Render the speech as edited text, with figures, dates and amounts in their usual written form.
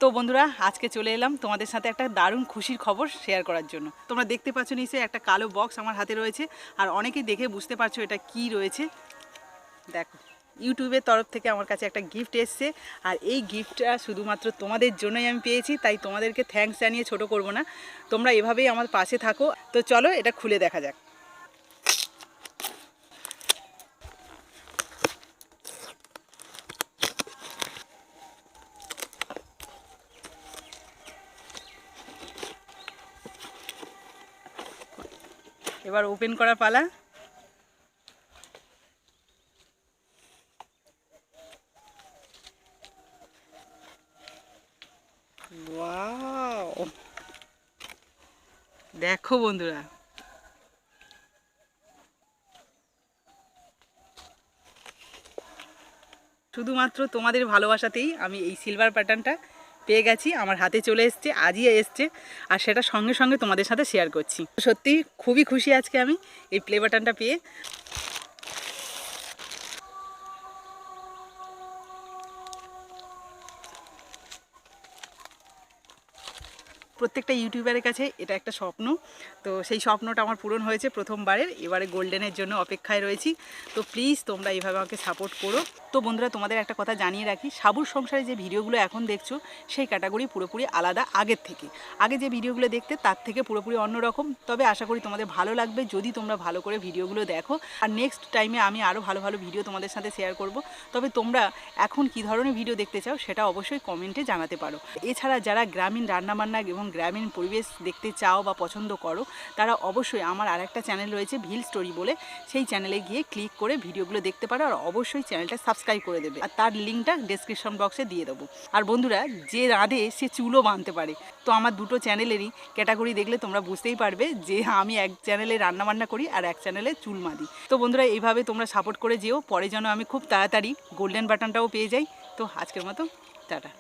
তো বন্ধুরা আজকে চলে এলাম তোমাদের সাথে একটা দারুণ খুশির খবর শেয়ার করার জন্য। তোমরা দেখতে পাচ্ছ নিশ্চয়ই একটা কালো বক্স আমার হাতে রয়েছে, আর অনেকেই দেখে বুঝতে পারছো এটা কি রয়েছে। দেখো, ইউটিউবের তরফ থেকে আমার কাছে একটা গিফট এসছে, আর এই গিফটটা শুধুমাত্র তোমাদের জন্যই আমি পেয়েছি, তাই তোমাদেরকে থ্যাঙ্কস জানিয়ে ছোট করব না। তোমরা এভাবেই আমার পাশে থাকো। তো চলো এটা খুলে দেখা যাক। এবার ওপেন করার পালা। ওয়াও, দেখো বন্ধুরা, শুধুমাত্র তোমাদের ভালোবাসাতেই আমি এই সিলভার প্যাটার্নটা পেয়ে গেছি, আমার হাতে চলে এসছে, আজই এসছে, আর সেটা সঙ্গে সঙ্গে তোমাদের সাথে শেয়ার করছি। সত্যি খুবই খুশি আজকে আমি এই প্লে বাটনটা পেয়ে। প্রত্যেকটা ইউটিউবারের কাছে এটা একটা স্বপ্ন, তো সেই স্বপ্নটা আমার পূরণ হয়েছে প্রথমবারের। এবারে গোল্ডেনের জন্য অপেক্ষায় রয়েছি। তো প্লিজ তোমরা এইভাবে আমাকে সাপোর্ট করো। তো বন্ধুরা, তোমাদের একটা কথা জানিয়ে রাখি, সাবুর সংসারে যে ভিডিওগুলো এখন দেখছো সেই ক্যাটাগরি পুরোপুরি আলাদা আগের থেকে। আগে যে ভিডিওগুলো দেখতে তার থেকে পুরোপুরি অন্যরকম, তবে আশা করি তোমাদের ভালো লাগবে যদি তোমরা ভালো করে ভিডিওগুলো দেখো। আর নেক্সট টাইমে আমি আরও ভালো ভালো ভিডিও তোমাদের সাথে শেয়ার করব। তবে তোমরা এখন কী ধরনের ভিডিও দেখতে চাও সেটা অবশ্যই কমেন্টে জানাতে পারো। এছাড়া যারা গ্রামীণ রান্নাবান্না এবং গ্রামীণ পরিবেশ দেখতে চাও বা পছন্দ করো, তারা অবশ্যই আমার আরেকটা চ্যানেল রয়েছে ভিল স্টোরি বলে, সেই চ্যানেলে গিয়ে ক্লিক করে ভিডিওগুলো দেখতে পারো। আর অবশ্যই চ্যানেলটা সাবস্ক্রাইব করে দেবে, আর তার লিঙ্কটা ডেসক্রিপশন বক্সে দিয়ে দেবো। আর বন্ধুরা, যে রাঁধে সে চুলও বাঁধতে পারে, তো আমার দুটো চ্যানেলেরই ক্যাটাগরি দেখলে তোমরা বুঝতেই পারবে যে আমি এক চ্যানেলে রান্নাবান্না করি আর এক চ্যানেলে চুল বাঁধি। তো বন্ধুরা, এইভাবে তোমরা সাপোর্ট করে যেও, পরে যেন আমি খুব তাড়াতাড়ি গোল্ডেন বাটনটাও পেয়ে যাই। তো আজকের মতো টাটা।